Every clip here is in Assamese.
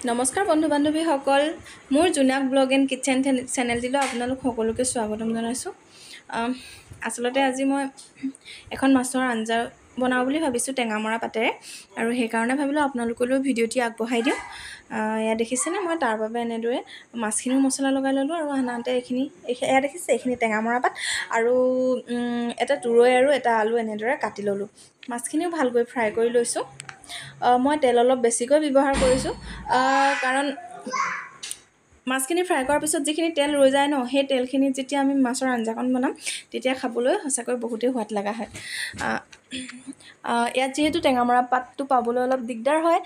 নমস্কাৰ বন্ধু বান্ধৱীসকল, মোৰ জোনাক ব্লগ এণ্ড কিটচেন চেনেলটিলৈ আপোনালোক সকলোকে স্বাগতম জনাইছোঁ। আচলতে আজি মই এখন মাছৰ আঞ্জা বনাওঁ বুলি ভাবিছোঁ টেঙামৰা পাতেৰে, আৰু সেইকাৰণে ভাবিলোঁ আপোনালোকলৈও ভিডিঅ'টি আগবঢ়াই দিওঁ। এয়া দেখিছেনে, মই তাৰ বাবে এনেদৰে মাছখিনিও মছলা লগাই ল'লোঁ, আৰু আনহাতে এয়া দেখিছে এইখিনি টেঙামৰা পাত আৰু এটা তুৰৈ আৰু এটা আলু এনেদৰে কাটি ল'লোঁ। মাছখিনিও ভালকৈ ফ্ৰাই কৰি লৈছোঁ। মই তেল অলপ বেছিকৈ ব্যৱহাৰ কৰিছোঁ, কাৰণ মাছখিনি ফ্ৰাই কৰাৰ পিছত যিখিনি তেল ৰৈ যায় ন, সেই তেলখিনিত যেতিয়া আমি মাছৰ আঞ্জাখন বনাম তেতিয়া খাবলৈ সঁচাকৈ বহুতেই সোৱাদ লগা হয়। ইয়াত যিহেতু টেঙামৰা পাতটো পাবলৈ অলপ দিগদাৰ হয়,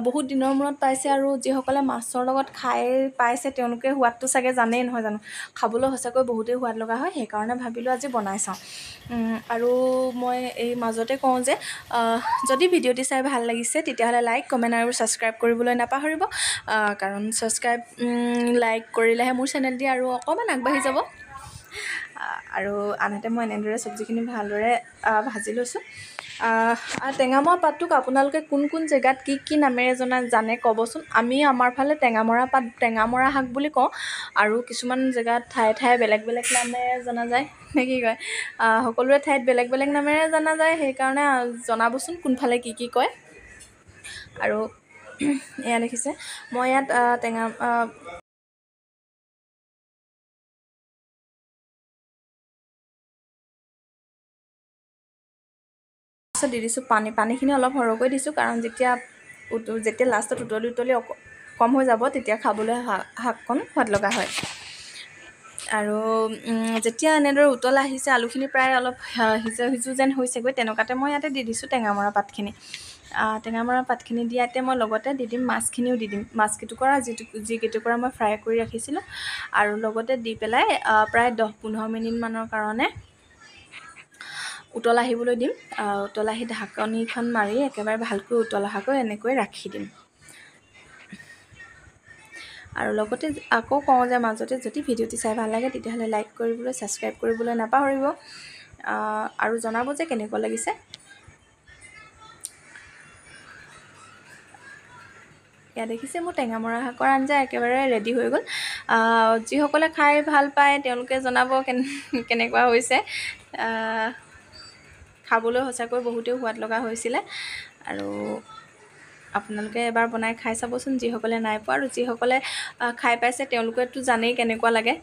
বহুত দিনৰ মূৰত পাইছে, আৰু যিসকলে মাছৰ লগত খাই পাইছে তেওঁলোকে সোৱাদটো চাগে জানেই নহয় জানো, খাবলৈ সঁচাকৈ বহুতেই সোৱাদ লগা হয়। সেইকাৰণে ভাবিলোঁ আজি বনাই চাওঁ। আৰু মই এই মাজতে কওঁ যে যদি ভিডিঅ'টি চাই ভাল লাগিছে তেতিয়াহ'লে লাইক, কমেণ্ট আৰু ছাবস্ক্ৰাইব কৰিবলৈ নাপাহৰিব, কাৰণ লাইক কৰিলেহে মোৰ চেনেলটি আৰু অকণমান আগবাঢ়ি যাব। আৰু আনহাতে মই এনেদৰে চব্জিখিনি ভালদৰে ভাজি লৈছোঁ। টেঙামৰা পাতটোক আপোনালোকে কোন কোন জেগাত কি নামেৰে জানে ক'বচোন। আমাৰ ফালে টেঙামৰা শাক বুলি কওঁ, আৰু কিছুমান জেগাত ঠায়ে বেলেগ বেলেগ নামেৰে জনা যায়, নে কি কয়। সকলোৰে ঠাইত বেলেগ বেলেগ নামেৰে জনা যায়, সেইকাৰণে জনাবচোন কোনফালে কি কয়। আৰু এয়া দেখিছে, মই ইয়াত দি দিছোঁ পানীখিনি অলপ সৰহকৈ দিছোঁ, কাৰণ যেতিয়া লাষ্টত উতলি কম হৈ যাব তেতিয়া খাবলৈ শাককণ সোৱাদ লগা হয়। আৰু যেতিয়া এনেদৰে উতল আহিছে, আলুখিনি প্ৰায় অলপ সিজো যেন হৈছেগৈ, তেনেকুৱাতে মই ইয়াতে দি দিছোঁ টেঙামৰা পাতখিনি। টেঙামৰা পাতখিনি দিয়াতে মই লগতে দি দিম মাছখিনিও দি দিম, মাছকেইটুকুৰা যিকেইটুকুৰা মই ফ্ৰাই কৰি ৰাখিছিলোঁ, আৰু লগতে দি পেলাই প্ৰায় 10-15 মিনিটমানৰ কাৰণে উতল আহিবলৈ দিম। উতল আহি ঢাকনিখন মাৰি একেবাৰে ভালকৈ উতল অহাকৈ এনেকৈ ৰাখি দিম। আৰু লগতে আকৌ কওঁ যে মাজতে যদি ভিডিঅ'টি চাই ভাল লাগে তেতিয়াহ'লে লাইক কৰিবলৈ, ছাবস্ক্ৰাইব কৰিবলৈ নাপাহৰিব, আৰু জনাব যে কেনেকুৱা লাগিছে। এয়া দেখিছে, মোৰ টেঙামৰা শাকৰ আঞ্জা একেবাৰে ৰেডি হৈ গ'ল। যিসকলে খাই ভাল পায় তেওঁলোকে জনাব কেনেকুৱা হৈছে। খাবলৈ সঁচাকৈ বহুতেই সোৱাদ লগা হৈছিলে, আৰু আপোনালোকে এবাৰ বনাই খাই চাবচোন যিসকলে নাই পোৱা, আৰু যিসকলে খাই পাইছে তেওঁলোকেতো জানেই কেনেকুৱা লাগে।